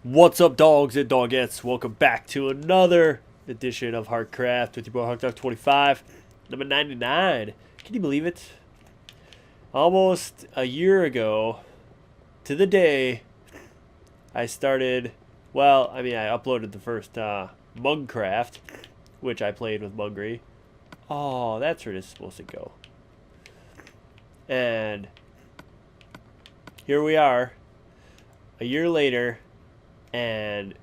What's up, dogs and dogettes? Welcome back to another edition of Harkcraft with your boy Harkcraft25, number 99. Can you believe it? Almost a year ago to the day, I started. Well, I uploaded the first Mugcraft, which I played with Mugry. Oh, that's where this is supposed to go. And here we are, a year later. And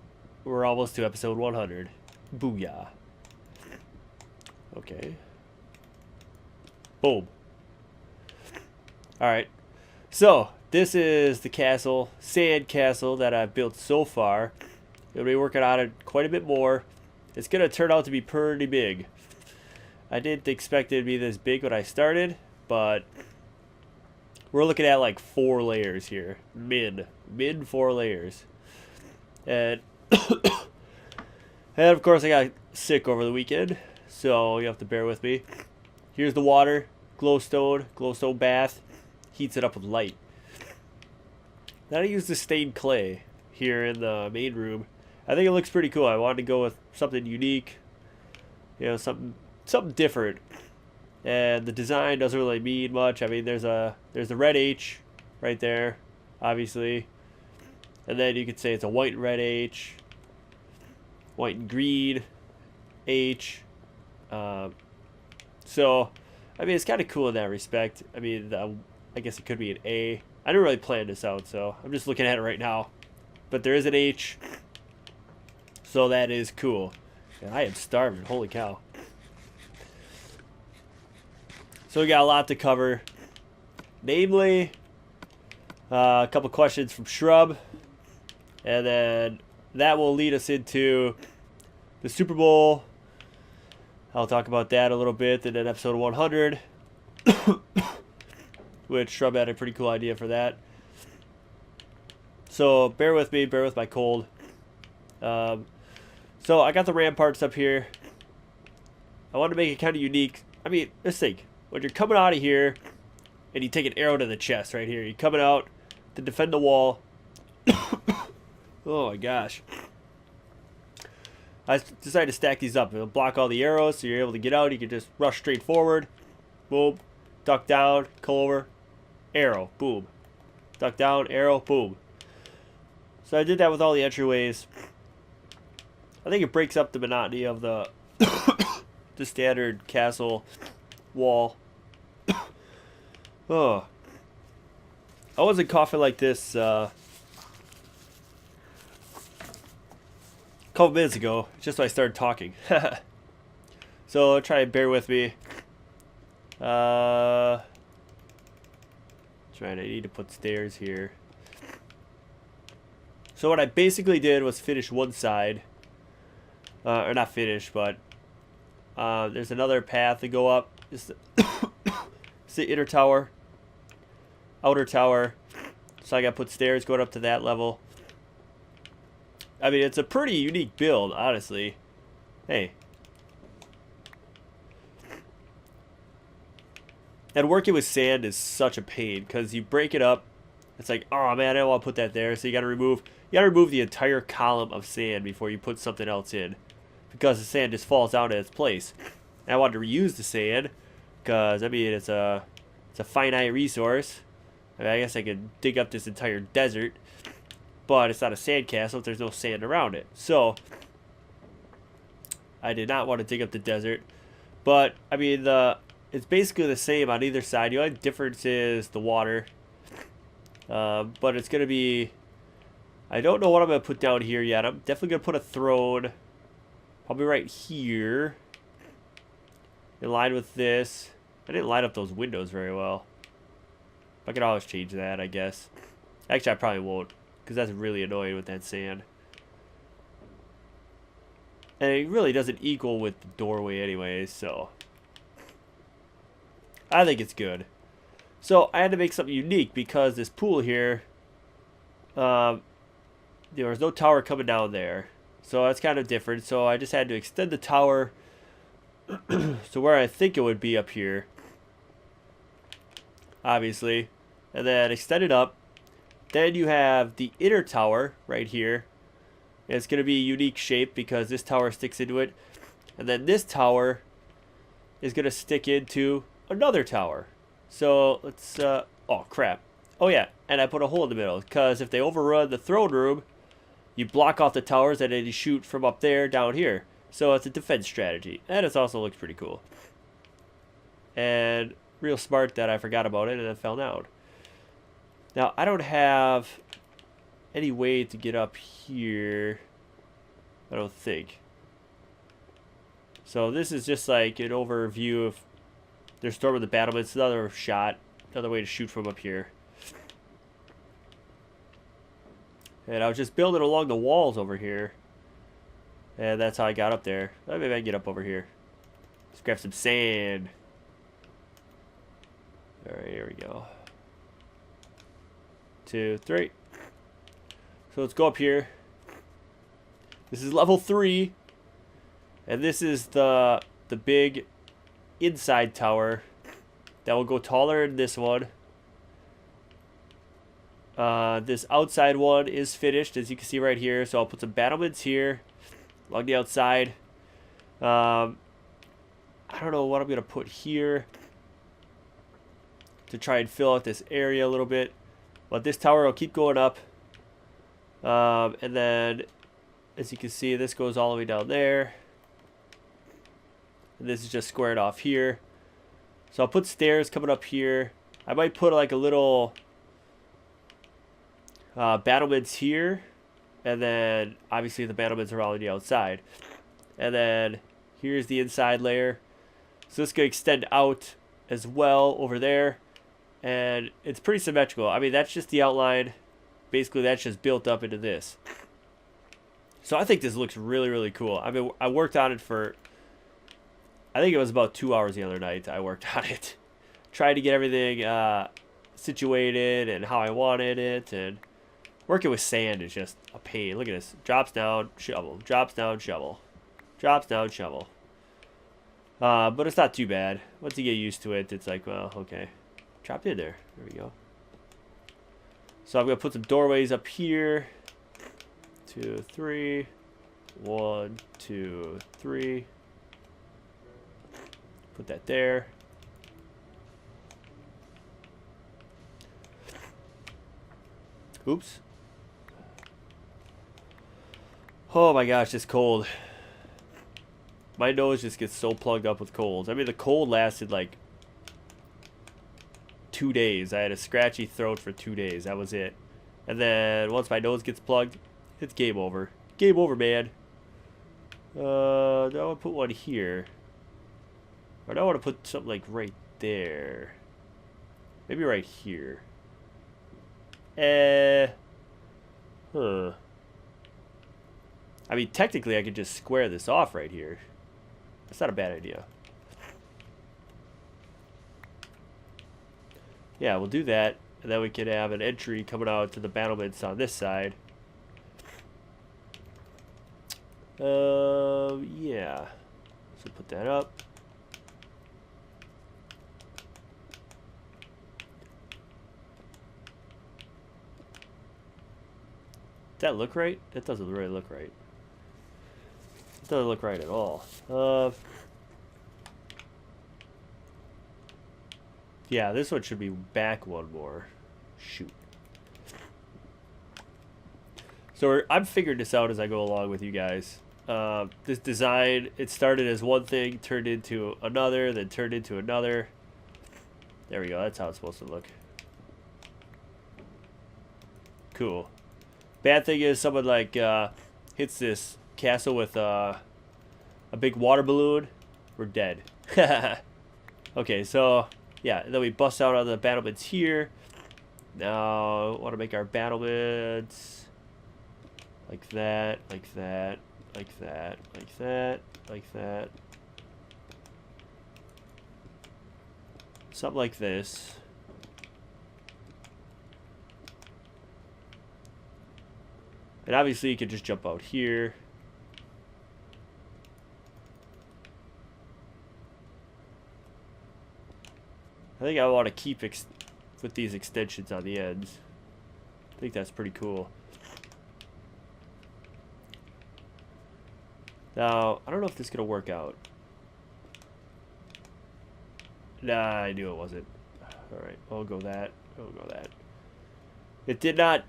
we're almost to episode 100. Booyah. Okay. Boom. Alright. So, this is the castle, sand castle, that I've built so far. I'll be working on it quite a bit more. It's going to turn out to be pretty big. I didn't expect it to be this big when I started, but we're looking at like 4 layers here. Min 4 layers. And of course I got sick over the weekend, so you have to bear with me. Here's the water, glowstone bath, heats it up with light. Then I use the stained clay here in the main room. I think it looks pretty cool. I wanted to go with something unique, something different. And the design doesn't really mean much. I mean, there's the red H right there, obviously. And then you could say it's a white and red H, white and green H. So, I mean, it's kind of cool in that respect. I mean, I guess it could be an A. I didn't really plan this out, so I'm just looking at it right now. But there is an H, so that is cool. And I am starving, holy cow. So we got a lot to cover. Namely, a couple questions from Shrub. And then that will lead us into the Super Bowl. I'll talk about that a little bit. And then episode 100. Which Shrub had a pretty cool idea for that. So bear with me. Bear with my cold. So I got the ramparts up here. I want to make it kind of unique. I mean, let's think. When you're coming out of here and you take an arrow to the chest right here. You're coming out to defend the wall. Oh my gosh. I decided to stack these up. It'll block all the arrows so you're able to get out. You can just rush straight forward. Boom. Duck down. Come over. Arrow. Boom. Duck down. Arrow. Boom. So I did that with all the entryways. I think it breaks up the monotony of the the standard castle wall. Oh. I wasn't coughing like this couple minutes ago, just when I started talking. So try and bear with me. I need to put stairs here. So what I basically did was finish one side, or not finish, but there's another path to go up. It's the inner tower, outer tower. So I got to put stairs going up to that level. I mean, it's a pretty unique build, honestly. Hey. And working with sand is such a pain, because you break it up. It's like, oh man, I don't want to put that there. So you gotta remove the entire column of sand before you put something else in, because the sand just falls down in its place. And I wanted to reuse the sand, because I mean it's a finite resource. I mean, I guess I could dig up this entire desert. But it's not a sand castle if there's no sand around it. So, I did not want to dig up the desert. But, I mean, it's basically the same on either side. The only difference is the water. But it's going to be... I don't know what I'm going to put down here yet. I'm definitely going to put a throne. Probably right here. In line with this. I didn't line up those windows very well. I can always change that, I guess. Actually, I probably won't, because that's really annoying with that sand. And it really doesn't equal with the doorway anyways, so I think it's good. So I had to make something unique, because this pool here, there was no tower coming down there. So that's kind of different. So I just had to extend the tower to where I think it would be up here. Obviously. And then extend it up. Then you have the inner tower right here. And it's going to be a unique shape because this tower sticks into it. And then this tower is going to stick into another tower. So let's, oh crap. Oh yeah, and I put a hole in the middle because if they overrun the throne room, you block off the towers and then you shoot from up there down here. So it's a defense strategy. And it also looks pretty cool. And real smart that I forgot about it and it fell down. Now, I don't have any way to get up here. I don't think. So this is just like an overview of their storming the battlements. Another shot. Another way to shoot from up here. And I was just building along the walls over here. And that's how I got up there. Maybe I can get up over here. Let's grab some sand. Alright, here we go. 2, 3. So let's go up here. This is level 3. And this is the big inside tower that will go taller than this one. This outside one is finished, as you can see right here. So I'll put some battlements here along the outside. I don't know what I'm going to put here to try and fill out this area a little bit. But this tower will keep going up. And then, as you can see, this goes all the way down there. And this is just squared off here. So I'll put stairs coming up here. I might put like a little battlements here. And then, obviously, the battlements are all on the outside. And then, here's the inside layer. So this could extend out as well over there. And it's pretty symmetrical. I mean, that's just the outline. Basically, that's just built up into this. So I think this looks really, really cool. I mean, I worked on it for, I think it was about 2 hours the other night. I worked on it. Tried to get everything situated and how I wanted it. And working with sand is just a pain. Look at this. Drops down, shovel. Drops down, shovel. Drops down, shovel. But it's not too bad. Once you get used to it, it's like, well, okay. Dropped in there. There we go. So I'm going to put some doorways up here. 2, 3. 1, 2, 3. Put that there. Oops. Oh my gosh, it's cold. My nose just gets so plugged up with colds. I mean, the cold lasted like 2 days. I had a scratchy throat for 2 days. That was it. And then once my nose gets plugged, it's game over. Game over, man. Now I want to put one here. Or do I want to put something like right there? Maybe right here. Huh. I mean, technically, I could just square this off right here. That's not a bad idea. Yeah, we'll do that. And then we can have an entry coming out to the battlements on this side. Yeah. So put that up. Does that look right? That doesn't really look right. It doesn't look right at all. Yeah, this one should be back one more. Shoot. So I'm figuring this out as I go along with you guys. This design, it started as one thing, turned into another, then turned into another. There we go. That's how it's supposed to look. Cool. Bad thing is someone like hits this castle with a big water balloon. We're dead. Okay, so yeah, and then we bust out on the battlements here. Now, want to make our battlements like that, like that, like that, like that, like that. Something like this. And obviously you could just jump out here. I think I want to keep with these extensions on the ends. I think that's pretty cool. Now, I don't know if this is going to work out. Nah, I knew it wasn't. Alright, I'll go that. I'll go that. It did not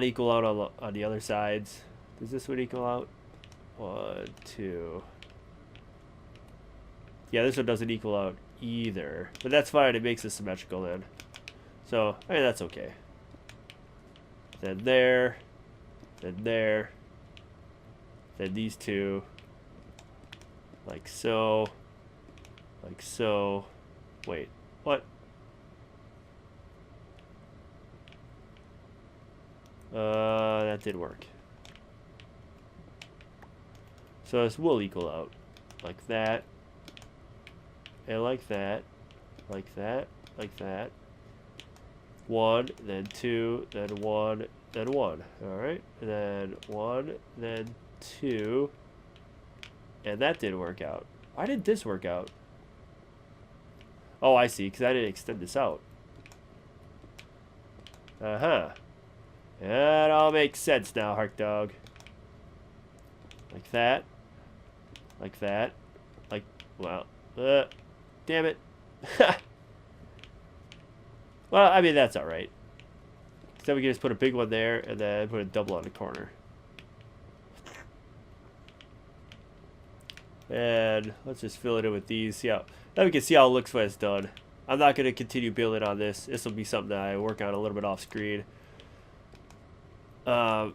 equal out on the other sides. Does this one equal out? 1, 2. Yeah, this one doesn't equal out either. But that's fine, it makes it symmetrical then. So, I mean, that's okay. Then there. Then there. Then these two. Like so. Like so. Wait, what? That did work. So this will equal out. Like that. And like that. Like that. Like that. 1, then 2, then 1, then 1. Alright. And then 1, then 2. And that didn't work out. Why did this work out? Oh, I see, because I didn't extend this out. Uh-huh. That all makes sense now, Hark Dog. Like that. Like that. Like, well, damn it. Well, I mean, that's alright. So we can just put a big one there, and then put a double on the corner. And let's just fill it in with these. See how, now we can see how it looks when it's done. I'm not going to continue building on this. This will be something that I work on a little bit off screen. I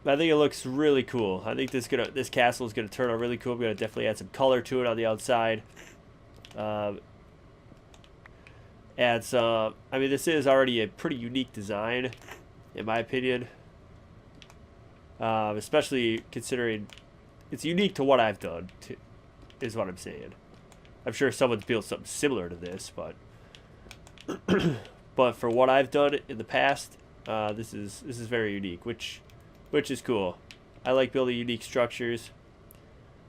think it looks really cool. I think this castle is gonna turn out really cool. I'm gonna definitely add some color to it on the outside. Add some. I mean, this is already a pretty unique design, in my opinion. Especially considering it's unique to what I've done. Is what I'm saying. I'm sure someone's built something similar to this, but but for what I've done in the past. This is very unique, which is cool. I like building unique structures.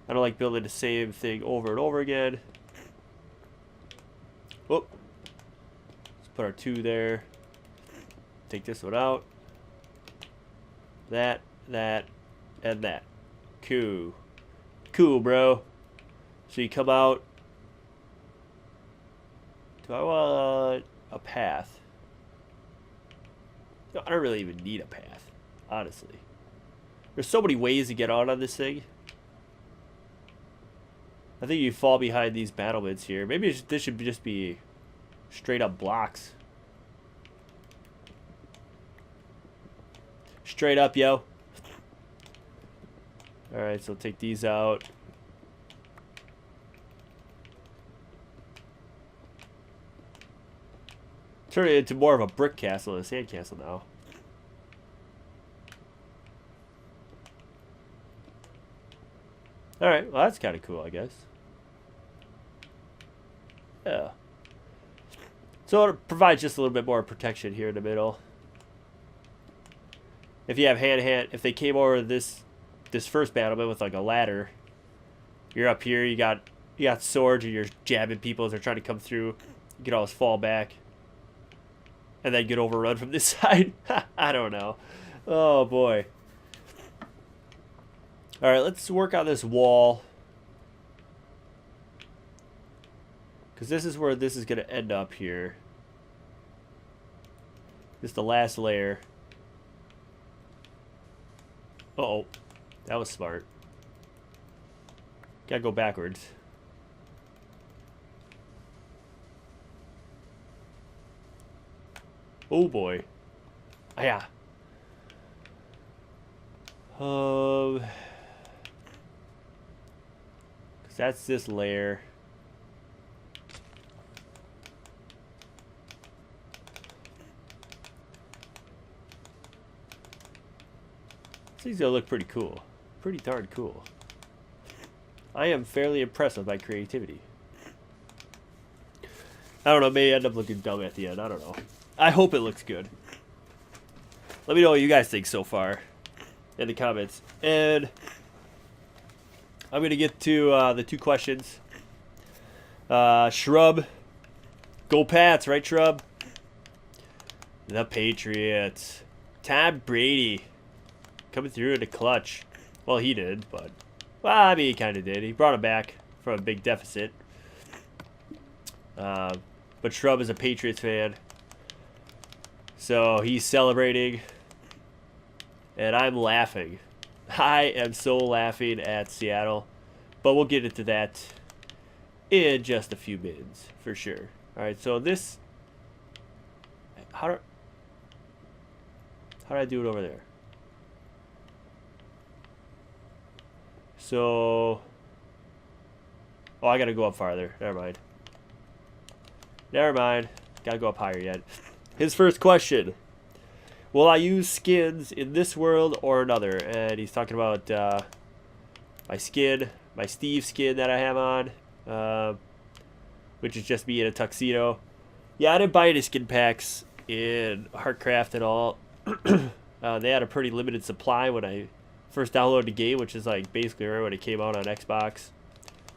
I don't like building the same thing over and over again. Oh, let's put our 2 there. Take this one out. That, and that. Cool, bro. So you come out. Do I want a path? I don't really even need a path, honestly. There's so many ways to get on this thing. I think you fall behind these battlements here. Maybe this should just be straight up blocks. Straight up, yo. Alright, so take these out. Turn it into more of a brick castle than a sand castle now. Alright, well that's kind of cool, I guess. Yeah. So it provides just a little bit more protection here in the middle. If you have hand-to-hand, if they came over this first battlement with like a ladder, you're up here, you got swords and you're jabbing people as they're trying to come through. You can always fall back. And then get overrun from this side. I don't know. Oh, boy. Alright, let's work on this wall. Because this is where this is going to end up here. This is the last layer. Uh-oh. That was smart. Gotta go backwards. Oh boy. Yeah. Cause that's this layer. These gonna look pretty cool. Pretty darn cool. I am fairly impressed with my creativity. I don't know, maybe end up looking dumb at the end. I don't know. I hope it looks good. Let me know what you guys think so far in the comments. And I'm going to get to the 2 questions. Shrub. Go Pats, right, Shrub? The Patriots. Tom Brady coming through in the clutch. Well, he did, but... Well, I mean, he kind of did. He brought him back from a big deficit. But Shrub is a Patriots fan. So he's celebrating. And I'm laughing. I am so laughing at Seattle. But we'll get into that in just a few minutes, for sure. Alright, so this... How did I do it over there? So... Oh, I gotta go up farther. Never mind. Never mind. Gotta go up higher yet. His first question. Will I use skins in this world or another? And he's talking about my skin, my Steve skin that I have on, which is just me in a tuxedo. Yeah, I didn't buy any skin packs in Harkcraft at all. They had a pretty limited supply when I first downloaded the game, which is like basically right when it came out on Xbox.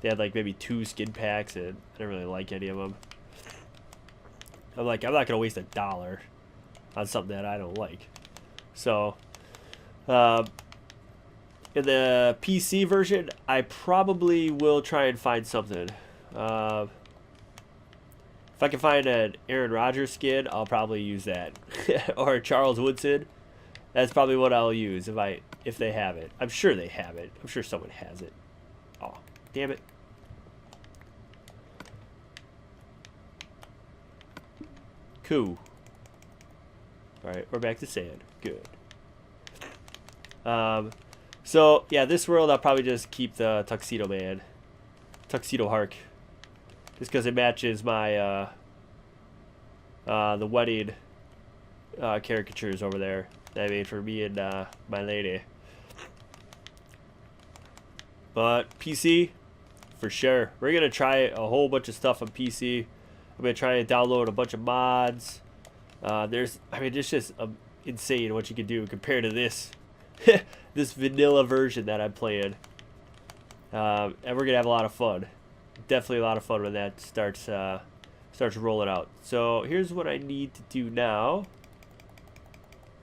They had like maybe 2 skin packs, and I didn't really like any of them. I'm like, I'm not gonna waste $1 on something that I don't like. So, in the PC version, I probably will try and find something. If I can find an Aaron Rodgers skin, I'll probably use that, or a Charles Woodson. That's probably what I'll use if they have it. I'm sure they have it. I'm sure someone has it. Oh, damn it. Cool. Alright, we're back to sand. Good. So, yeah, this world I'll probably just keep the Tuxedo Man. Tuxedo Hark. Just because it matches my, the wedding caricatures over there that I made for me and my lady. But PC, for sure. We're going to try a whole bunch of stuff on PC. I'm going to try and download a bunch of mods. It's just insane what you can do compared to this. This vanilla version that I'm playing. And we're going to have a lot of fun. Definitely a lot of fun when that starts rolling out. So here's what I need to do now.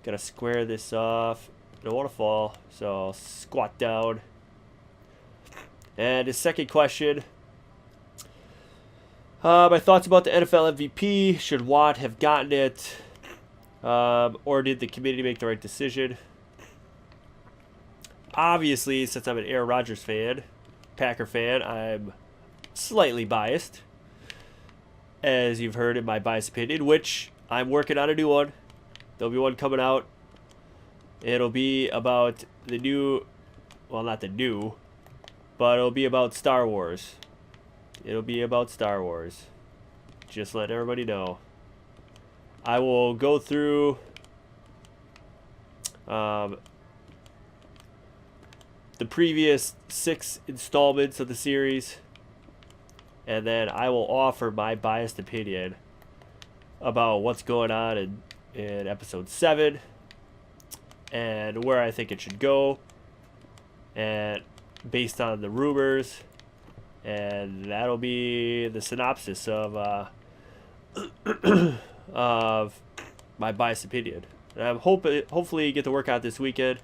Gotta square this off. Don't want to fall, so I'll squat down. And his second question. My thoughts about the NFL MVP. Should Watt have gotten it? Or did the committee make the right decision? Obviously, since I'm an Aaron Rodgers fan, Packer fan, I'm slightly biased. As you've heard in my biased opinion, which I'm working on a new one. There'll be one coming out. It'll be about the new... Well, not the new, but it'll be about Star Wars. It'll be about Star Wars. Just letting everybody know. I will go through the previous 6 installments of the series, and then I will offer my biased opinion about what's going on in episode 7 and where I think it should go, and based on the rumors. And that'll be the synopsis of of my biased opinion. And I'm hopefully get to work out this weekend.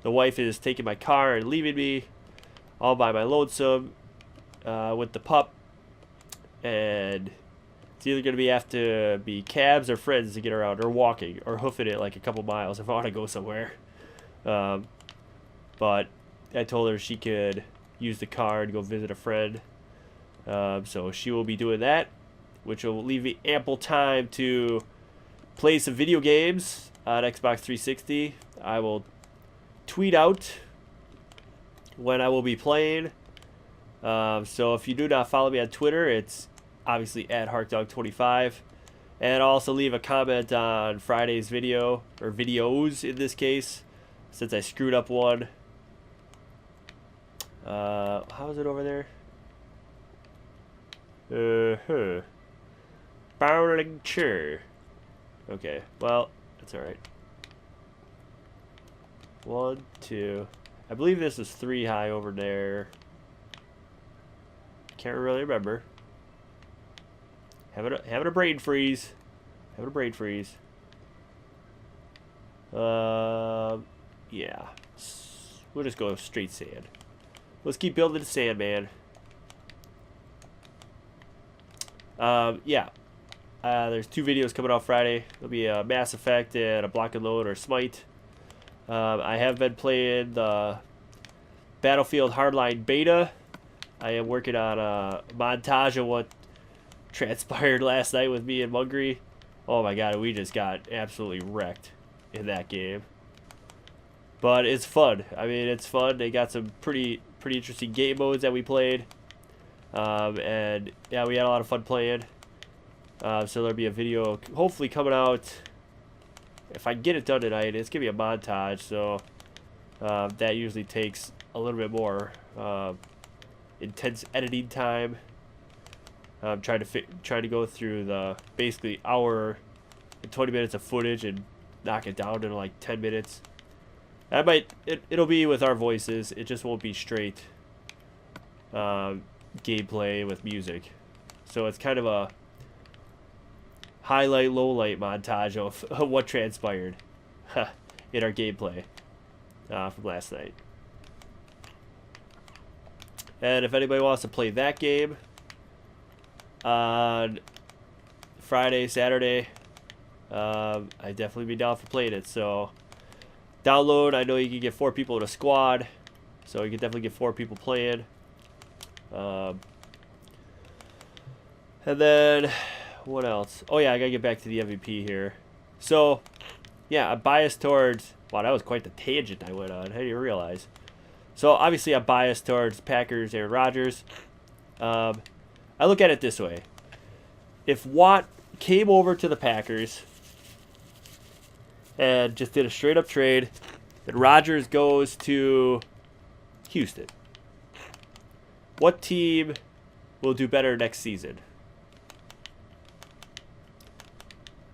The wife is taking my car and leaving me all by my lonesome with the pup. And it's either going to have to be cabs or friends to get around, or walking, or hoofing it like a couple miles if I want to go somewhere. But I told her she could use the car and go visit a friend. So she will be doing that, which will leave me ample time to play some video games on Xbox 360. I will tweet out when I will be playing. So if you do not follow me on Twitter, it's obviously at HarkDog25. And I'll also leave a comment on Friday's video, or videos in this case, since I screwed up one. How is it over there? Bowling chair. Okay, well, that's alright. 1, 2. I believe this is 3 high over there. Can't really remember. Having a brain freeze. Having a brain freeze. Yeah. We'll just go straight sand. Let's keep building sand, man. Yeah. There's 2 videos coming out Friday. There'll be a Mass Effect and a Block and Load or Smite. I have been playing the Battlefield Hardline Beta. I am working on a montage of what transpired last night with me and Mungry. Oh my god, we just got absolutely wrecked in that game. But it's fun. I mean, it's fun. They got some pretty interesting game modes that we played. And yeah, we had a lot of fun playing. So there'll be a video hopefully coming out. If I get it done tonight, it's gonna be a montage. So that usually takes a little bit more intense editing time. I'm trying to go through the basically hour and 20 minutes of footage and knock it down to like 10 minutes. It'll be with our voices. It just won't be straight gameplay with music. So it's kind of a highlight, lowlight montage of what transpired in our gameplay from last night. And if anybody wants to play that game on Friday, Saturday, I'd definitely be down for playing it. So download. I know you can get 4 people in a squad, so you can definitely get 4 people playing. And then what else? Oh yeah, I gotta get back to the MVP here. So yeah, I'm biased towards. Wow, that was quite the tangent I went on. How do you realize? So obviously I'm biased towards Packers, Aaron Rodgers. I look at it this way: if Watt came over to the Packers and just did a straight up trade, and Rodgers goes to Houston, what team will do better next season?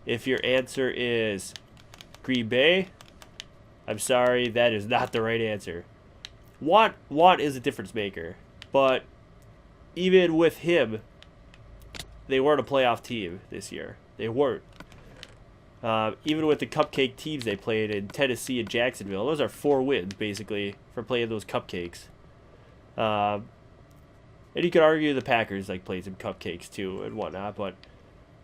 If your answer is Green Bay, I'm sorry, that is not the right answer. Watt is a difference maker, but even with him, they weren't a playoff team this year. They weren't. Even with the cupcake teams they played in Tennessee and Jacksonville, those are 4 wins basically for playing those cupcakes. And you could argue the Packers like played some cupcakes too and whatnot, but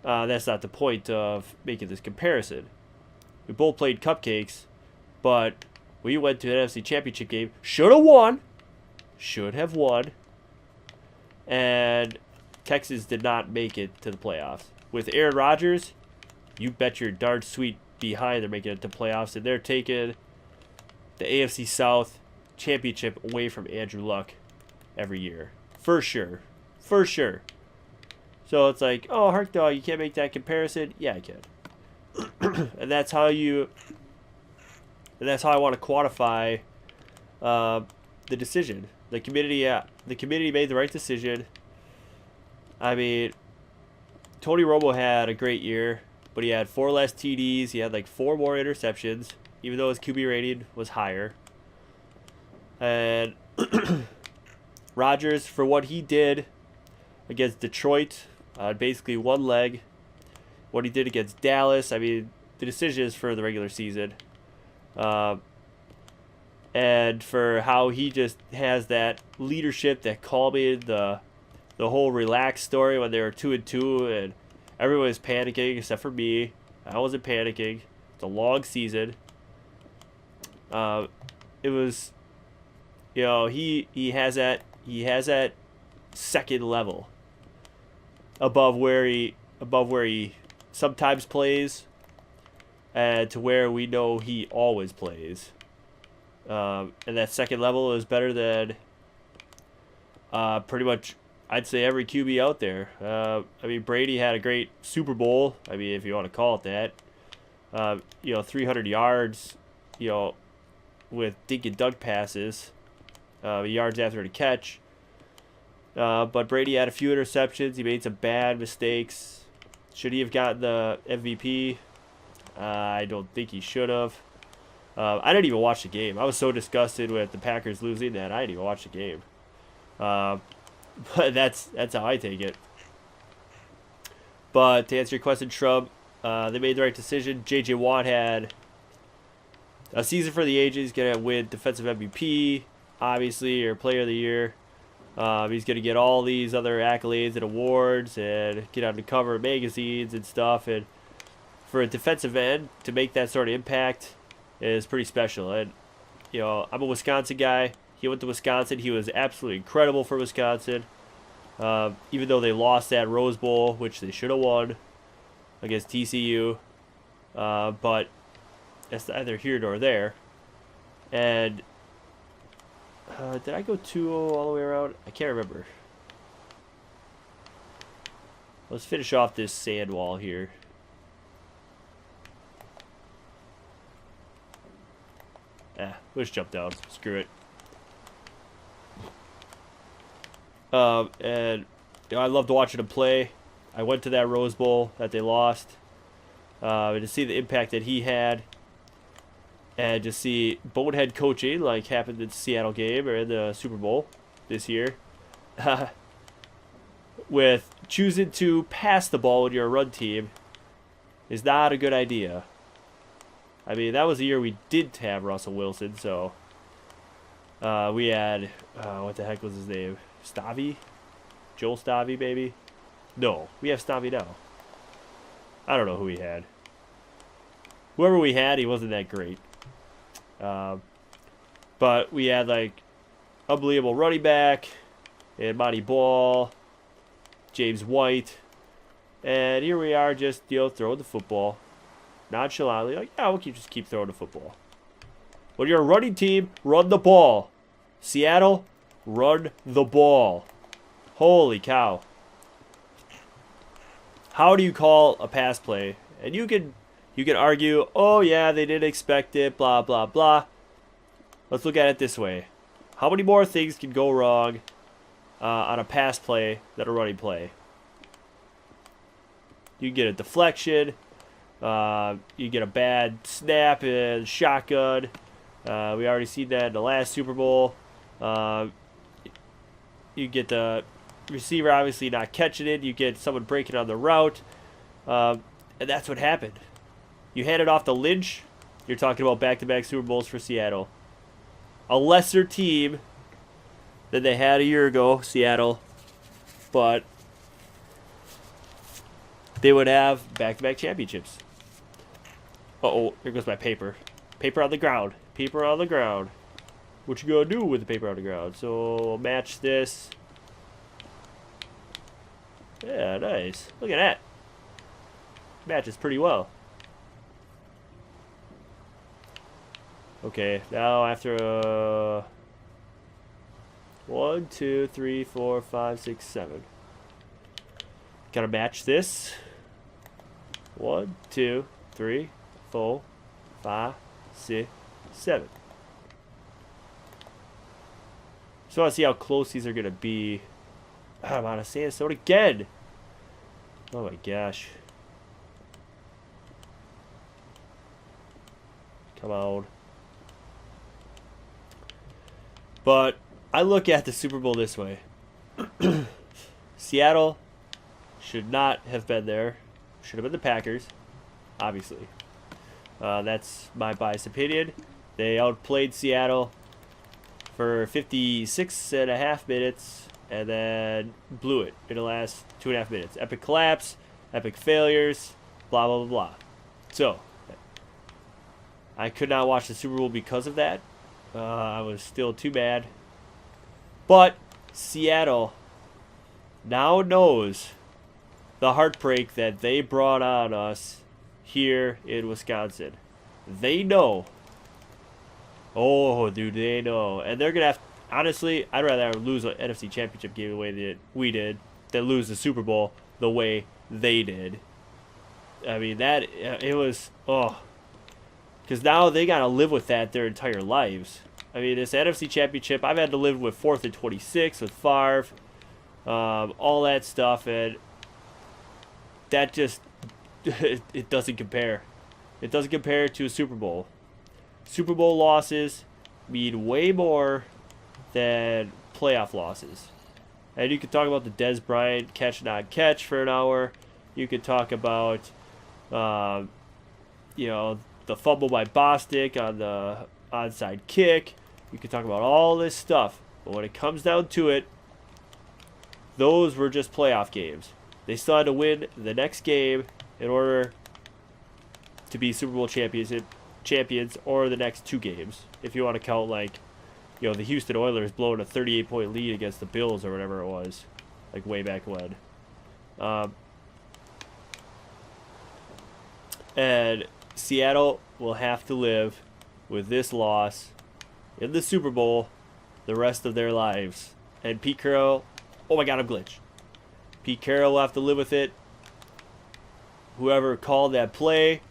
that's not the point of making this comparison. We both played cupcakes, but we went to an NFC Championship game. Should have won. And Texas did not make it to the playoffs. With Aaron Rodgers, you bet your darn sweet behind they're making it to playoffs, and they're taking the AFC South Championship away from Andrew Luck every year. For sure. So it's like, oh, Hark Dog, you can't make that comparison. Yeah, I can. And that's how I want to quantify the decision. The committee made the right decision. I mean, Tony Romo had a great year, but he had 4 less TDs. He had like 4 more interceptions, even though his QB rating was higher. And Rodgers, for what he did against Detroit, basically one leg. What he did against Dallas, I mean, the decision is for the regular season. And for how he just has that leadership that calmed the whole relaxed story when they were 2-2 and everyone was panicking except for me. I wasn't panicking. It's a long season. It was, you know, he has that second level above where he sometimes plays and to where we know he always plays. And that second level is better than pretty much, I'd say, every QB out there. I mean, Brady had a great Super Bowl. I mean, if you want to call it that. 300 yards, with dink and dunk passes, yards after the catch. But Brady had a few interceptions. He made some bad mistakes. Should he have gotten the MVP? I don't think he should have. I didn't even watch the game. I was so disgusted with the Packers losing that I didn't even watch the game. But that's how I take it. But to answer your question, Shrub, they made the right decision. J.J. Watt had A season for the ages. He's going to win Defensive MVP, obviously, or Player of the Year. He's going to get all these other accolades and awards and get on the cover of magazines and stuff. And for a defensive end to make that sort of impact is pretty special. And, you know, I'm a Wisconsin guy. He went to Wisconsin. He was absolutely incredible for Wisconsin. Even though they lost that Rose Bowl, which they should have won against TCU. But that's neither here nor there. And did I go 2-0 all the way around? I can't remember. Let's finish off this sand wall here. Let's jump down. Screw it. And you know, I loved watching him play. I went to that Rose Bowl that they lost. And to see the impact that he had. And to see bonehead coaching like happened in the Seattle game or in the Super Bowl this year. With choosing to pass the ball when you're a run team is not a good idea. I mean, that was the year we did have Russell Wilson, so we had, what the heck was his name? Stabby? Joel Stabby, maybe? No, we have Stabby now. I don't know who we had. Whoever we had, he wasn't that great. But we had, like, unbelievable running back, and Monty Ball, James White, and here we are just, you know, throwing the football. Nonchalantly, like, yeah, we'll just keep throwing the football. When you're a running team, run the ball. Seattle, run the ball. Holy cow. How do you call a pass play? And you can argue, oh yeah, they didn't expect it, blah, blah, blah. Let's look at it this way. How many more things can go wrong on a pass play than a running play? You get a deflection. You get a bad snap and shotgun. We already seen that in the last Super Bowl. You get the receiver obviously not catching it. You get someone breaking on the route. And that's what happened. You hand it off to Lynch. You're talking about back-to-back Super Bowls for Seattle. A lesser team than they had a year ago, Seattle. But they would have back-to-back championships. Uh-oh, here goes my paper. Paper on the ground. Paper on the ground. What you gonna do with the paper on the ground? So, we'll match this. Yeah, nice. Look at that. Matches pretty well. Okay, now after 1, 2, 3, 4, 5, 6, 7. Gotta match this. 1, 2, 3, 4, 5, 6, 7. So I want to see how close these are gonna be. I'm out of sandstone again. Oh my gosh. Come on. But I look at the Super Bowl this way. Seattle should not have been there. Should have been the Packers, obviously. That's my biased opinion. They outplayed Seattle for 56.5 minutes and then blew it in the last 2.5 minutes. Epic collapse, epic failures, blah, blah, blah, blah. So, I could not watch the Super Bowl because of that. I was still too mad. But Seattle now knows the heartbreak that they brought on us here in Wisconsin. They know. Oh, dude, they know. And they're going to have... Honestly, I'd rather lose an NFC Championship game the way that we did than lose the Super Bowl the way they did. I mean, that... It was... Oh... Because now they got to live with that their entire lives. I mean, this NFC Championship, I've had to live with 4th and 26 with Favre, all that stuff, and that just, it doesn't compare. It doesn't compare to a Super Bowl. Super Bowl losses mean way more than playoff losses. And you could talk about the Dez Bryant catch not catch for an hour. You could talk about, you know, the fumble by Bostic on the onside kick. You can talk about all this stuff. But when it comes down to it, those were just playoff games. They still had to win the next game in order to be Super Bowl champions, or the next 2 games. If you want to count, like, you know, the Houston Oilers blowing a 38-point lead against the Bills or whatever it was, like way back when. And Seattle will have to live with this loss in the Super Bowl the rest of their lives. And Pete Carroll, oh my God, I'm glitched. Pete Carroll will have to live with it. Whoever called that play,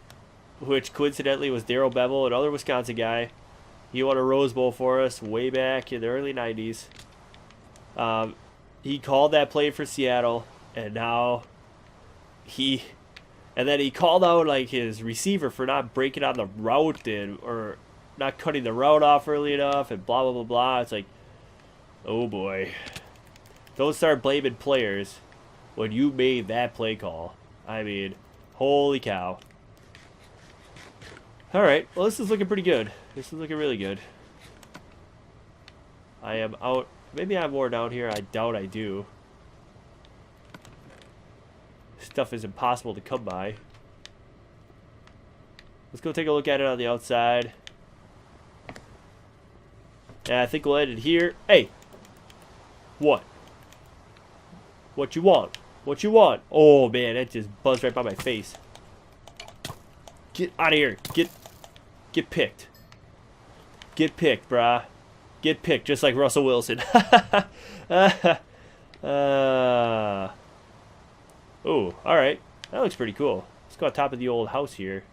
which coincidentally was Darrell Bevel, another Wisconsin guy, he won a Rose Bowl for us way back in the early 90s. He called that play for Seattle, and now and then he called out like his receiver for not breaking on the route or not cutting the route off early enough, and blah blah blah blah. It's like, oh boy, don't start blaming players when you made that play call. I mean, holy cow. All right, well, this is looking pretty good. This is looking really good. I am out. Maybe I have more down here. I doubt I do. Stuff is impossible to come by. Let's go take a look at it on the outside. And I think we'll end it here. Hey! What? What you want? What you want? Oh, man, that just buzzed right by my face. Get out of here. Get picked. Get picked, brah. Get picked, just like Russell Wilson. Oh, alright. That looks pretty cool. Let's go on top of the old house here.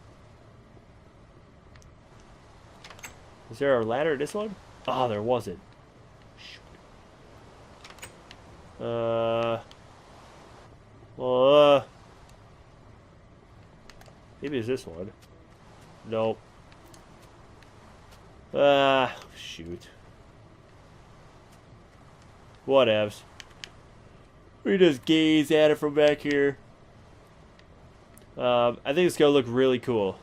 Is there a ladder in this one? Oh, there wasn't. Maybe it's this one. Nope. Shoot. Whatevs. We just gaze at it from back here. I think it's going to look really cool.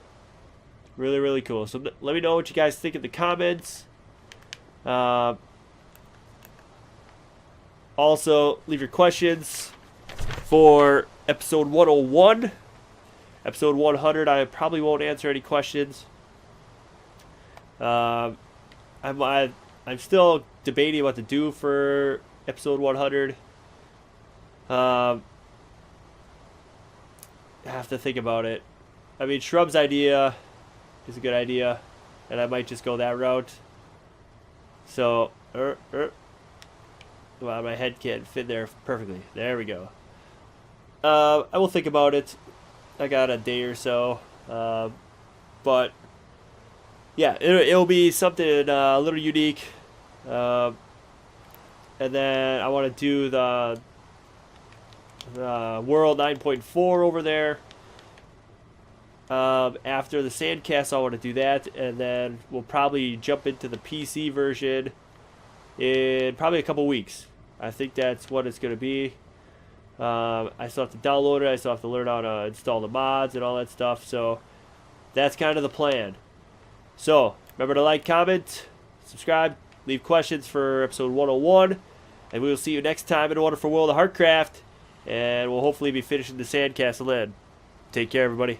Really, really cool. So let me know what you guys think in the comments. Also, leave your questions for episode 101. Episode 100, I probably won't answer any questions. I'm still debating what to do for episode 100. I have to think about it. I mean, Shrub's idea is a good idea, and I might just go that route. So, well, my head can't fit there perfectly. There we go. I will think about it. I got a day or so, but yeah, it'll be something a little unique. And then I want to do the World 9.4 over there. After the Sandcastle, I want to do that, and then we'll probably jump into the PC version in probably a couple weeks. I think that's what it's going to be. I still have to download it. I still have to learn how to install the mods and all that stuff. So that's kind of the plan. So remember to like, comment, subscribe, leave questions for episode 101, and we will see you next time in a wonderful world of Harkcraft. And we'll hopefully be finishing the Sandcastle in. Take care, everybody.